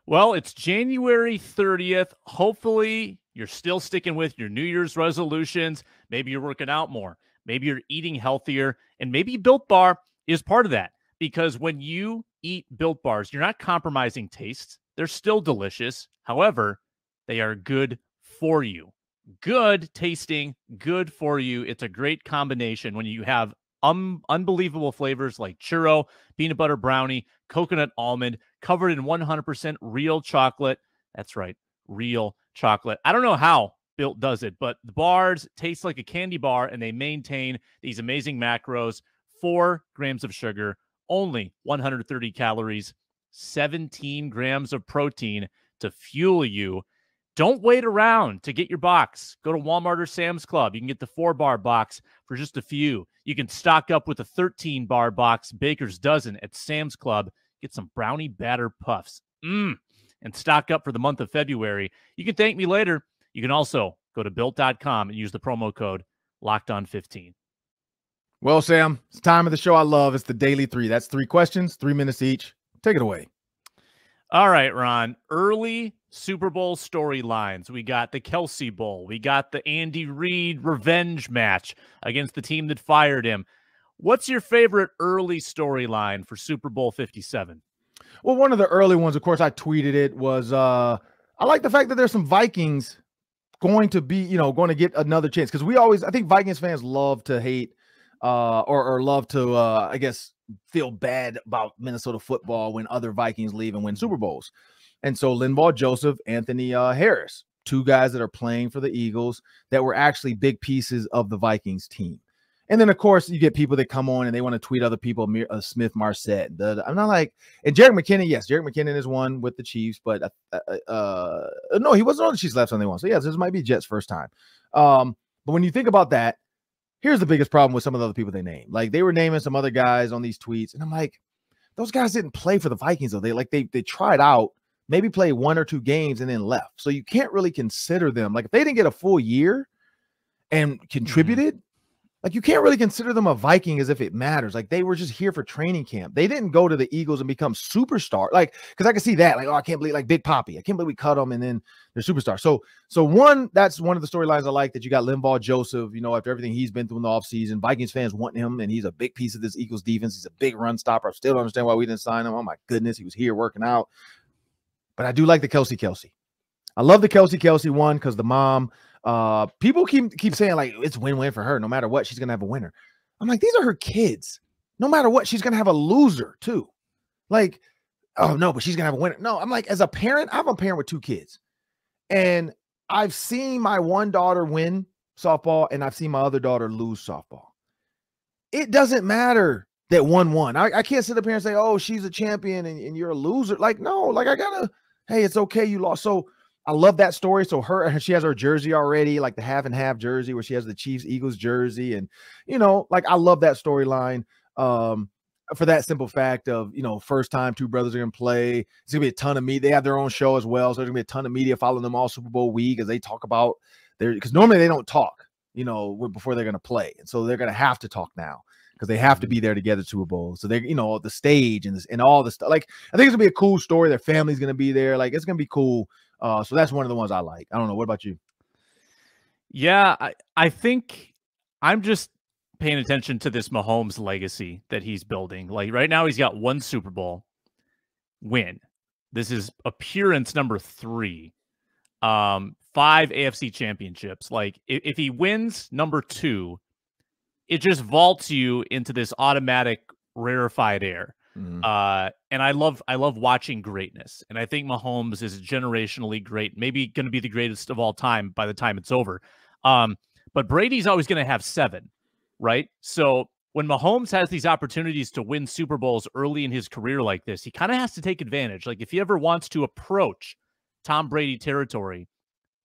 Well, it's January 30th. Hopefully, you're still sticking with your New Year's resolutions. Maybe you're working out more. Maybe you're eating healthier. And maybe Built Bar is part of that. Because when you eat Built Bars, you're not compromising taste. They're still delicious. However, they are good for you. Good tasting, good for you. It's a great combination when you have unbelievable flavors like churro, peanut butter brownie, coconut almond, covered in 100% real chocolate. That's right, real chocolate. I don't know how Built does it, but the bars taste like a candy bar, and they maintain these amazing macros. 4 grams of sugar, only 130 calories, 17 grams of protein to fuel you. Don't wait around to get your box. Go to Walmart or Sam's Club. You can get the 4-bar box for just a few. You can stock up with a 13-bar box, Baker's Dozen, at Sam's Club. Get some brownie batter puffs. And stock up for the month of February. You can thank me later. You can also go to Built.com and use the promo code LOCKEDON15. Well, Sam, it's time of the show I love. It's the Daily 3. That's 3 questions, 3 minutes each. Take it away. All right, Ron. Early Super Bowl storylines. We got the Kelsey Bowl. We got the Andy Reid revenge match against the team that fired him. What's your favorite early storyline for Super Bowl 57? Well, one of the early ones, of course, I tweeted it, was I like the fact that there's some Vikings going to be, going to get another chance. Because I think Vikings fans love to hate or love to, I guess, feel bad about Minnesota football when other Vikings leave and win Super Bowls. And so Linval Joseph, Anthony Harris, 2 guys that are playing for the Eagles that were actually big pieces of the Vikings team. And then, of course, you get people that come on and they want to tweet other people, Smith Marset. I'm not like, and Jerick McKinnon, yes, Jerick McKinnon is one with the Chiefs, but no, he wasn't on the Chiefs last time they won. So, yes, this might be Jets' first time. But when you think about that, here's the biggest problem with some of the other people they name. Like, they were naming some other guys on these tweets, and I'm like, those guys didn't play for the Vikings, though. They tried out, maybe played 1 or 2 games, and then left. So you can't really consider them. Like, if they didn't get a full year and contributed, like, you can't really consider them a Viking as if it matters. Like, they were just here for training camp. They didn't go to the Eagles and become superstar. Like, because I can see that. Like, oh, I can't believe, like, Big Papi. I can't believe we cut them and then they're superstars. So one, that's one of the storylines I like, that you got Linval Joseph, after everything he's been through in the offseason. Vikings fans want him, and he's a big piece of this Eagles defense. He's a big run stopper. I still don't understand why we didn't sign him. Oh, my goodness. He was here working out. But I do like the Kelsey. I love the Kelsey one because the mom, people keep saying, like, it's win-win for her. No matter what, she's going to have a winner. I'm like, these are her kids. No matter what, she's going to have a loser too. Like, oh, no, but she's going to have a winner. No, I'm like, as a parent, I'm a parent with 2 kids. And I've seen my one daughter win softball, and I've seen my other daughter lose softball. It doesn't matter that one won. I can't sit up here and say, oh, she's a champion and you're a loser. Like, no, like, hey, it's okay, you lost. So I love that story. So she has her jersey already, like the half and half jersey where she has the Chiefs Eagles jersey. And, like, I love that storyline for that simple fact of, first time 2 brothers are going to play. It's going to be a ton of media. They have their own show as well. So there's going to be a ton of media following them all Super Bowl week as they talk about because normally they don't talk, before they're going to play. And so they're going to have to talk now because they have to be there together Super Bowl. So they're, the stage and all the stuff. Like, I think it's going to be a cool story. Their family's going to be there. Like, it's going to be cool. So that's one of the ones I like. I don't know. What about you? Yeah, I think I'm just paying attention to this Mahomes legacy that he's building. Like right now, he's got 1 Super Bowl win. This is appearance number 3. 5 AFC championships. Like if he wins number 2, it just vaults you into this automatic rarefied air. And I love watching greatness. And I think Mahomes is generationally great, maybe going to be the greatest of all time by the time it's over. But Brady's always going to have 7, right? So when Mahomes has these opportunities to win Super Bowls early in his career like this, he kind of has to take advantage. Like if he ever wants to approach Tom Brady territory,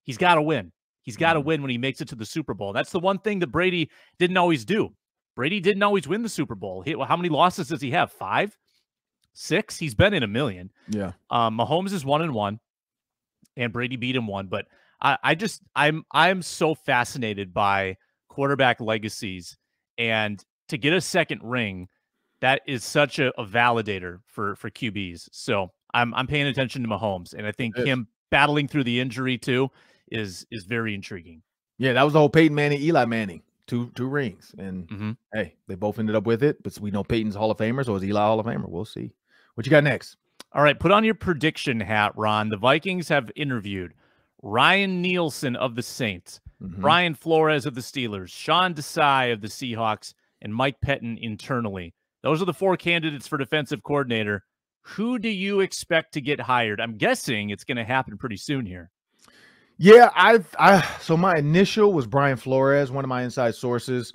he's got to win. He's got to win when he makes it to the Super Bowl. That's the one thing that Brady didn't always do. Brady didn't always win the Super Bowl. How many losses does he have? 5? 6? He's been in a million. Yeah. Mahomes is 1-1, and Brady beat him 1. But I'm so fascinated by quarterback legacies, and to get a second ring, that is such a validator for QBs. So I'm paying attention to Mahomes, and I think him battling through the injury too is very intriguing. Yeah, that was the whole Peyton Manning, Eli Manning, two rings, and hey, they both ended up with it. But we know Peyton's Hall of Famer, so is Eli Hall of Famer? We'll see. What you got next? All right, put on your prediction hat, Ron. The Vikings have interviewed Ryan Nielsen of the Saints, Brian Flores of the Steelers, Sean Desai of the Seahawks, and Mike Pettin internally. Those are the 4 candidates for defensive coordinator. Who do you expect to get hired? I'm guessing it's going to happen pretty soon here. Yeah, so my initial was Brian Flores. One of my inside sources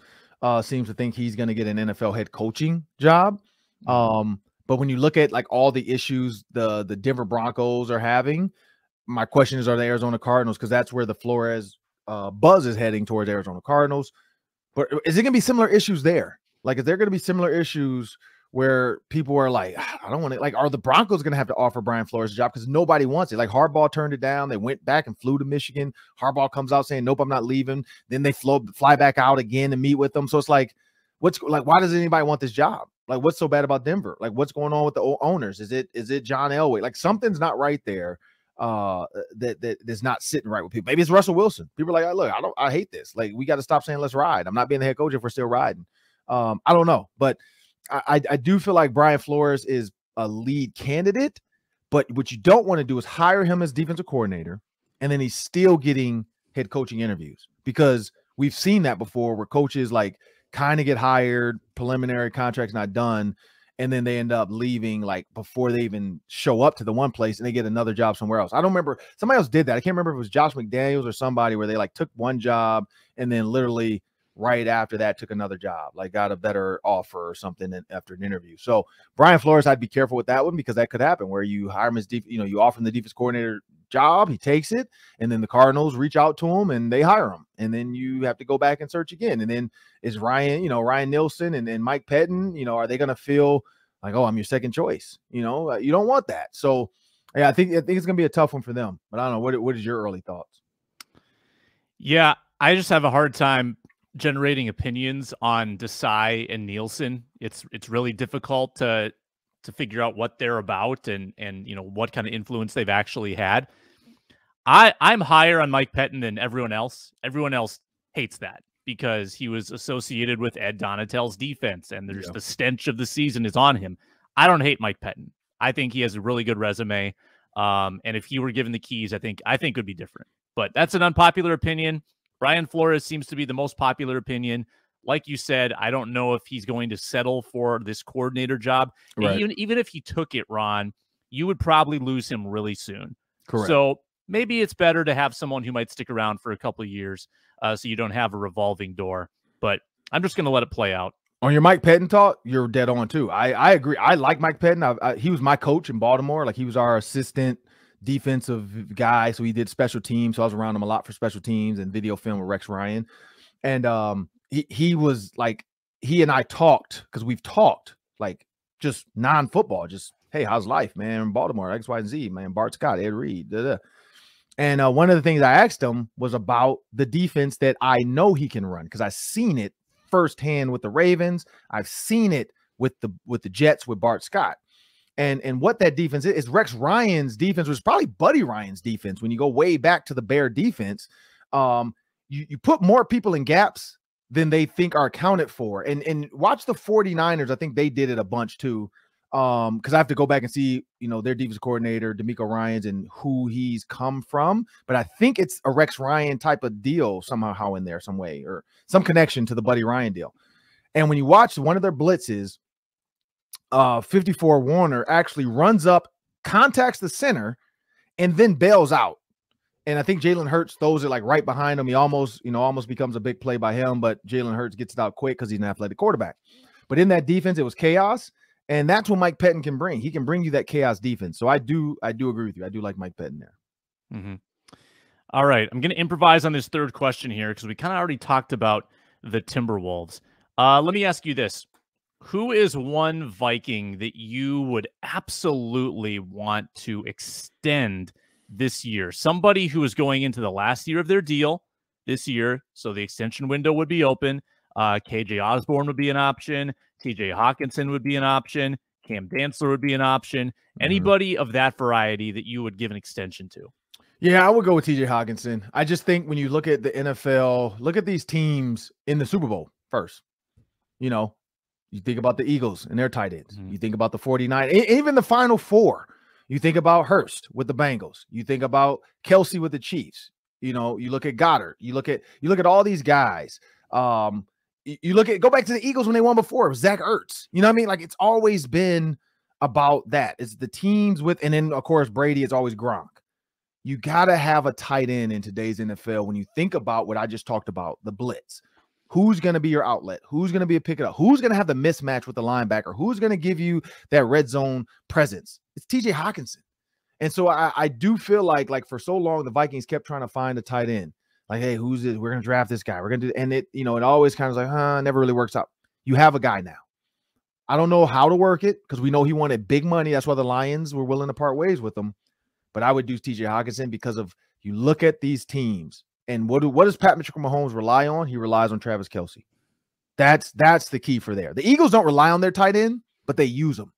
seems to think he's going to get an NFL head coaching job. But when you look at like all the issues the Denver Broncos are having, my question is, are the Arizona Cardinals? Because that's where the Flores buzz is heading, towards Arizona Cardinals. But is it going to be similar issues there? Like, is there going to be similar issues where people are like, I don't want to, like, are the Broncos going to have to offer Brian Flores a job because nobody wants it? Like, Harbaugh turned it down. They went back and flew to Michigan. Harbaugh comes out saying, nope, I'm not leaving. Then they fly back out again to meet with them. So it's like, why does anybody want this job? Like, what's so bad about Denver? Like, what's going on with the owners? Is it John Elway? Like, something's not right there. That is not sitting right with people. Maybe it's Russell Wilson. People are like, look, I hate this. Like, we got to stop saying let's ride. I'm not being the head coach if we're still riding. I don't know, but I do feel like Brian Flores is a lead candidate. But what you don't want to do is hire him as defensive coordinator, and then he's still getting head coaching interviews, because we've seen that before where coaches like kind of get hired, preliminary contracts not done, and then they end up leaving like before they even show up to the one place, and they get another job somewhere else. I don't remember. Somebody else did that. I can't remember if it was Josh McDaniels or somebody, where they like took one job and then literally right after that took another job, like got a better offer or something after an interview. So Brian Flores, I'd be careful with that one, because that could happen where you hire him as you offer him the defense coordinator job, he takes it, and then the Cardinals reach out to him and they hire him, and then you have to go back and search again. And then is Ryan Nielsen and Mike Pettin, are they going to feel like, oh, I'm your second choice? You don't want that. So yeah, I think it's going to be a tough one for them. But I don't know. What is your early thoughts? Yeah, I just have a hard time generating opinions on Desai and Nielsen. It's really difficult to figure out what they're about and what kind of influence they've actually had. I'm higher on Mike Pettin than everyone else. Everyone else hates that because he was associated with Ed Donatell's defense, and there's the stench of the season is on him. I don't hate Mike Pettin. I think he has a really good resume. And if he were given the keys, I think it would be different. But that's an unpopular opinion. Brian Flores seems to be the most popular opinion. Like you said, I don't know if he's going to settle for this coordinator job. Right. Even if he took it, Ron, you would probably lose him really soon. Correct. So maybe it's better to have someone who might stick around for a couple of years, so you don't have a revolving door. But I'm just going to let it play out. On your Mike Pettin talk, you're dead on too. I agree. I like Mike Pettin. He was my coach in Baltimore. Like, he was our assistant defensive guy, so he did special teams. So I was around him a lot for special teams and video film with Rex Ryan. And he was like, he and I talked, because we've talked like just non-football, just, hey, how's life, man, in Baltimore, X, Y, and Z, man, Bart Scott, Ed Reed, And one of the things I asked him was about the defense that I know he can run, because I've seen it firsthand with the Ravens. I've seen it with the Jets with Bart Scott. And what that defense is Rex Ryan's defense, was probably Buddy Ryan's defense. When you go way back to the Bear defense, you put more people in gaps than they think are accounted for. And watch the 49ers. I think they did it a bunch too. Because I have to go back and see, their defensive coordinator, D'Amico Ryans, and who he's come from. But I think it's a Rex Ryan type of deal somehow in there, some way, or some connection to the Buddy Ryan deal. And when you watch one of their blitzes, 54 Warner actually runs up, contacts the center, and then bails out. And I think Jalen Hurts throws it like right behind him. He almost becomes a big play by him, but Jalen Hurts gets it out quick because he's an athletic quarterback. But in that defense, it was chaos. And that's what Mike Pettin can bring. He can bring you that chaos defense. So I do agree with you. I do like Mike Pettin there. Mm-hmm. All right. I'm going to improvise on this third question here because we kind of already talked about the Timberwolves. Let me ask you this. Who is one Viking that you would absolutely want to extend this year? Somebody who is going into the last year of their deal this year, so the extension window would be open. KJ Osborne would be an option. TJ Hawkinson would be an option. Cam Dantzler would be an option. Anybody of that variety that you would give an extension to? Yeah, I would go with TJ Hawkinson. I just think when you look at the NFL, look at these teams in the Super Bowl first. You think about the Eagles and their tight ends. You think about the 49, even the Final Four. You think about Hurst with the Bengals. You think about Kelsey with the Chiefs. You look at Goddard. You look at all these guys. Go back to the Eagles when they won before. It was Zach Ertz. You know what I mean? Like, it's always been about that. It's the teams with, and then of course Brady. It's always Gronk. You got to have a tight end in today's NFL. When you think about what I just talked about, the blitz. Who's going to be your outlet? Who's going to be a pick it up? Who's going to have the mismatch with the linebacker? Who's going to give you that red zone presence? It's TJ Hawkinson. And so I do feel like for so long, the Vikings kept trying to find a tight end. Like, hey, who's it? We're going to draft this guy. We're going to do, and it always kind of like, never really works out. You have a guy now. I don't know how to work it because we know he wanted big money. That's why the Lions were willing to part ways with him. But I would do TJ Hawkinson because of, you look at these teams. And what does Pat Mahomes rely on? He relies on Travis Kelce. That's the key for there. The Eagles don't rely on their tight end, but they use them.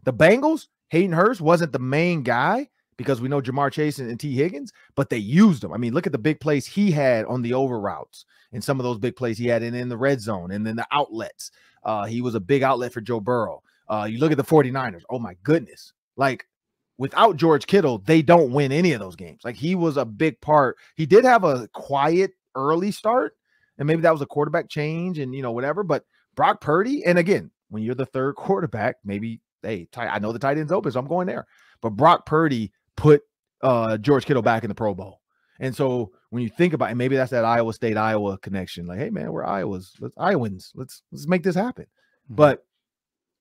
The Bengals, Hayden Hurst wasn't the main guy because we know Jamar Chase and T. Higgins, but they used him. I mean, look at the big plays he had on the over routes and some of those big plays he had in the red zone and then the outlets. He was a big outlet for Joe Burrow. You look at the 49ers. Oh, my goodness. Like, without George Kittle, they don't win any of those games. Like, he was a big part. He did have a quiet early start, and maybe that was a quarterback change and, whatever. But Brock Purdy, and again, when you're the third quarterback, maybe, hey, I know the tight end's open, so I'm going there. But Brock Purdy put George Kittle back in the Pro Bowl. And so when you think about it, maybe that's that Iowa State-Iowa connection. Like, hey, man, we're Iowans. Let's make this happen. But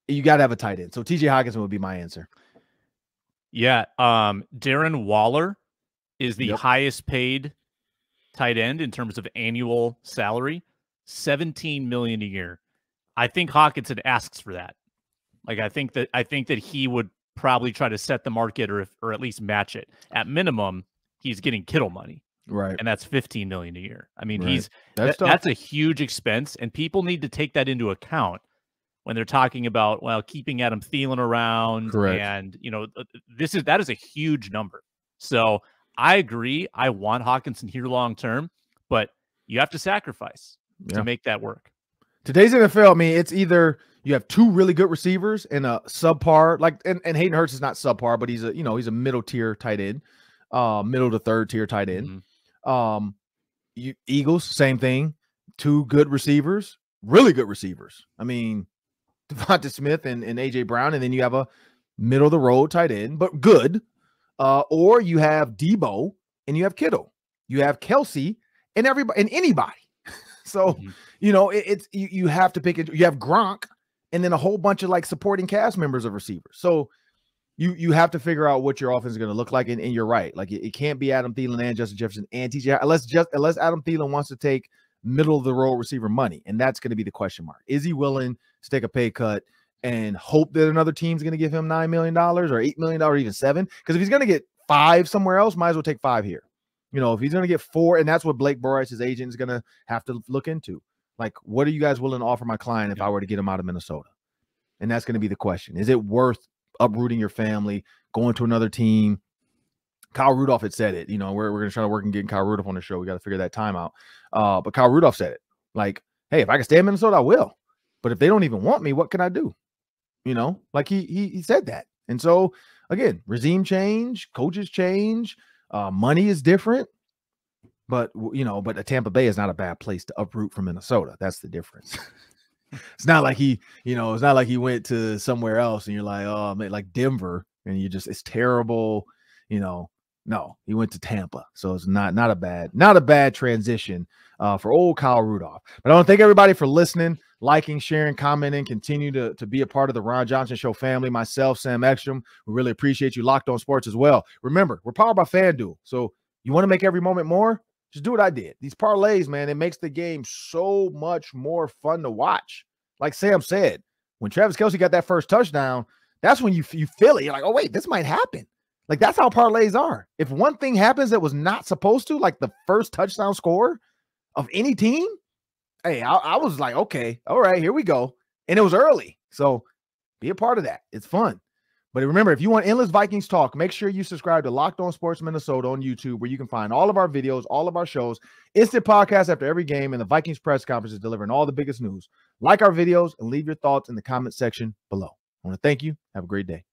you got to have a tight end. So TJ Hawkinson would be my answer. Yeah, Darren Waller is the highest paid tight end in terms of annual salary, $17 million a year. I think Hawkinson asks for that. Like, I think that he would probably try to set the market or at least match it. At minimum, he's getting Kittle money, right? And that's $15 million a year. I mean, right. That's a huge expense, and people need to take that into account when they're talking about, keeping Adam Thielen around. Correct. And, that is a huge number. So I agree. I want Hawkinson here long-term, but you have to sacrifice to make that work. Today's NFL, I mean, it's either you have two really good receivers and a subpar, and Hayden Hurst is not subpar, but he's a middle tier tight end, middle to third tier tight end. Eagles, same thing. Two good receivers, really good receivers. I mean, Devonta Smith and AJ Brown, and then you have a middle of the road tight end, but good. Or you have Debo and you have Kittle, you have Kelsey and everybody and anybody. So you have to pick it. You have Gronk and then a whole bunch of supporting cast members of receivers. So you have to figure out what your offense is going to look like. And you're right, like it can't be Adam Thielen and Justin Jefferson and TJ unless Adam Thielen wants to take middle of the road receiver money, and that's going to be the question mark. Is he willing to take a pay cut and hope that another team's going to give him $9 million or $8 million or even $7 million? Because if he's going to get $5 million somewhere else, might as well take $5 million here. If he's going to get $4 million, and that's what Blake Bortles, his agent, is going to have to look into. Like, what are you guys willing to offer my client if I were to get him out of Minnesota? And that's going to be the question. Is it worth uprooting your family, going to another team? Kyle Rudolph had said it. We're going to try to work on getting Kyle Rudolph on the show. We got to figure that time out. But Kyle Rudolph said it. Like, hey, if I can stay in Minnesota, I will. But if they don't even want me, what can I do? You know, like he said that. And so again, regime change, coaches change, money is different. But but Tampa Bay is not a bad place to uproot from Minnesota. That's the difference. It's not like it's not like he went to somewhere else and you're like, oh man, like Denver, and it's terrible. No, he went to Tampa. So it's not a bad transition for old Kyle Rudolph. But I want to thank everybody for listening, liking, sharing, commenting. Continue to be a part of the Ron Johnson Show family. Myself, Sam Ekstrom, we really appreciate you. Locked On Sports as well. Remember, we're powered by FanDuel. So you want to make every moment more? Just do what I did. These parlays, man, it makes the game so much more fun to watch. Like Sam said, when Travis Kelce got that first touchdown, that's when you feel it. You're like, oh, wait, this might happen. Like, that's how parlays are. If one thing happens that was not supposed to, like the first touchdown score of any team, hey, I was like, okay, all right, here we go. And it was early. So be a part of that. It's fun. But remember, if you want endless Vikings talk, make sure you subscribe to Locked On Sports Minnesota on YouTube, where you can find all of our videos, all of our shows, instant podcasts after every game, and the Vikings press conferences delivering all the biggest news. Like our videos and leave your thoughts in the comment section below. I want to thank you. Have a great day.